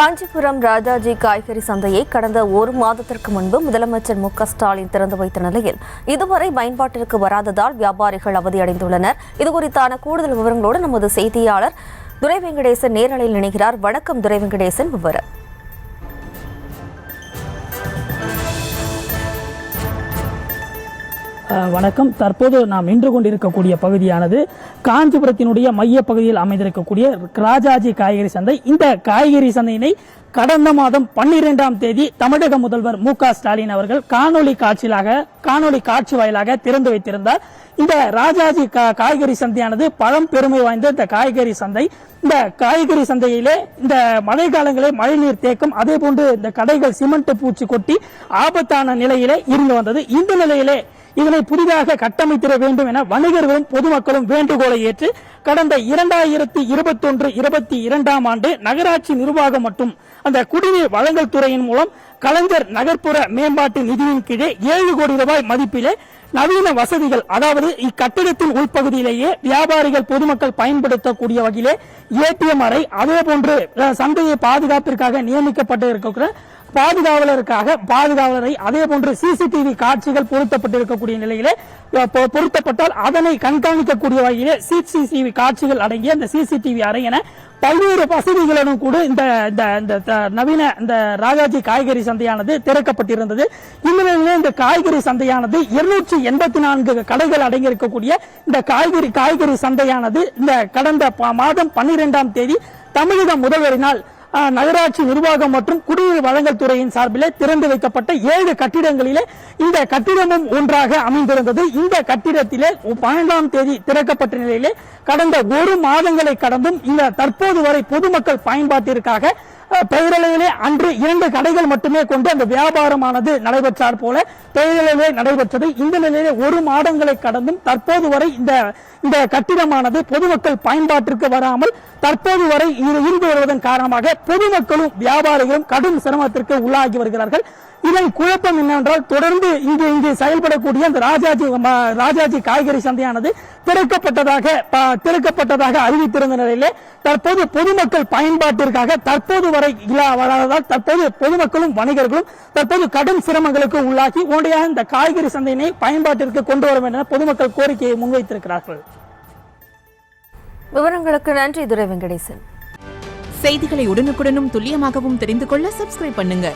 காஞ்சிபுரம் ராஜாஜி காய்கறி சந்தையை கடந்த ஒரு மாதத்திற்கு முன்பு முதலமைச்சர் மு.க.ஸ்டாலின் திறந்து வைத்த நிலையில் இதுவரை பயன்பாட்டிற்கு வராததால் வியாபாரிகள் அவதியடைந்துள்ளனர். இதுகுறித்தான கூடுதல் விவரங்களோடு நமது செய்தியாளர் துரை வெங்கடேசன் நேரலையில் இணைகிறார். வணக்கம் துரை வெங்கடேசன், விவரம். வணக்கம். தற்போது நாம் நின்று கொண்டிருக்கக்கூடிய பகுதியானது காஞ்சிபுரத்தினுடைய மைய பகுதியில் அமைந்திருக்கக்கூடிய ராஜாஜி காய்கறி சந்தை. இந்த காய்கறி சந்தையினை கடந்த மாதம் 12ஆம் தேதி தமிழக முதல்வர் மு.க.ஸ்டாலின் அவர்கள் காணொலி காட்சி வாயிலாக திறந்து வைத்திருந்தார். இந்த ராஜாஜி காய்கறி சந்தையானது பழம்பெருமை வாய்ந்த இந்த காய்கறி சந்தை. இந்த காய்கறி சந்தையிலே இந்த மழை காலங்களில் மழைநீர் தேக்கம், அதே போன்று இந்த கடைகள் சிமெண்ட் பூச்சி கொட்டி ஆபத்தான நிலையிலே இருந்து வந்தது. இந்த நிலையிலே இதனை புதிதாக கட்டமைத்திட வேண்டும் என வணிகர்களும் பொதுமக்களும் வேண்டுகோளை ஏற்று கடந்த 2021-22ஆம் ஆண்டு நகராட்சி நிர்வாகம் மற்றும் அந்த குடிநீர் வழங்கல் துறையின் மூலம் கலைஞர் நகர்ப்புற மேம்பாட்டு நிதியின் கீழே 7 கோடி ரூபாய் மதிப்பிலே நவீன வசதிகள், அதாவது இக்கட்டிடத்தின் உள்பகுதியிலேயே வியாபாரிகள் பொதுமக்கள் பயன்படுத்தக்கூடிய வகையிலே ஏடிஎம் அறை, அதே போன்று சந்தையை பாதுகாப்பிற்காக நியமிக்கப்பட்டு இருக்கிற பாதுகாவலரை, அதே போன்று சிசிடிவி காட்சிகள் பொருத்தப்பட்டிருக்கக்கூடிய நிலையிலே பொருத்தப்பட்டால் அதனை கண்காணிக்கக்கூடிய வகையிலே சிசிடிவி காட்சிகள் அடங்கிய இந்த சிசிடிவி அறை என பல்வேறு வசதிகளுடன் கூட இந்த நவீன இந்த ராஜாஜி காய்கறி சந்தையானது திறக்கப்பட்டிருந்தது. இந்த நிலையிலே இந்த காய்கறி சந்தையானது 284 கடைகள் அடங்கியிருக்கக்கூடிய இந்த காய்கறி சந்தையானது இந்த கடந்த மாதம் 12ஆம் தேதி தமிழக முதல்வரினால் நகராட்சி நிர்வாகம் மற்றும் குடிநீர் வழங்கல் துறையின் சார்பிலே திறந்து வைக்கப்பட்ட 7 கட்டிடங்களிலே இந்த கட்டிடமும் ஒன்றாக அமைந்திருந்தது. இந்த கட்டிடத்திலே 12ஆம் தேதி திறக்கப்பட்ட நிலையிலே கடந்த 1 மாதங்களை கடந்தும் இந்த தற்போது வரை பொதுமக்கள் பயன்பாட்டிற்காக பெயரளவிலே அன்று 2 கடைகள் மட்டுமே கொண்டு அந்த வியாபாரமானது நடைபெற்றார் போல பெயரளவிலே நடைபெற்றது. இந்த நிலையிலே 1 மாதங்களை கடந்தும் தற்போது வரை இந்த கட்டிடமானது பொதுமக்கள் பயன்பாட்டிற்கு வராமல் தற்போது வரை இருந்து வருவதன் காரணமாக பொதுமக்களும் வியாபாரிகளும் கடும் சிரமத்திற்கு உள்ளாகி வருகிறார்கள். இதன் குழப்பம் என்னவென்றால் தொடர்ந்து இங்கு செயல்படக்கூடிய அந்த ராஜாஜி காய்கறி சந்தையானது திறக்கப்பட்டதாக அறிவித்திருந்த நிலையிலே தற்போது பொதுமக்கள் பயன்பாட்டிற்காக தற்போது வரை வராததால் தற்போது பொதுமக்களும் வணிகர்களும் தற்போது கடும் சிரமங்களுக்கு உள்ளாகி உடனடியாக இந்த காய்கறி சந்தையினை பயன்பாட்டிற்கு கொண்டு வர வேண்டும் என பொதுமக்கள் கோரிக்கையை முன்வைத்திருக்கிறார்கள். விவரங்களுக்கு நன்றி துரை வெங்கடேசன். செய்திகளை உடனுக்குடனும் துல்லியமாகவும் தெரிந்து கொள்ள சப்ஸ்கிரைப் பண்ணுங்க.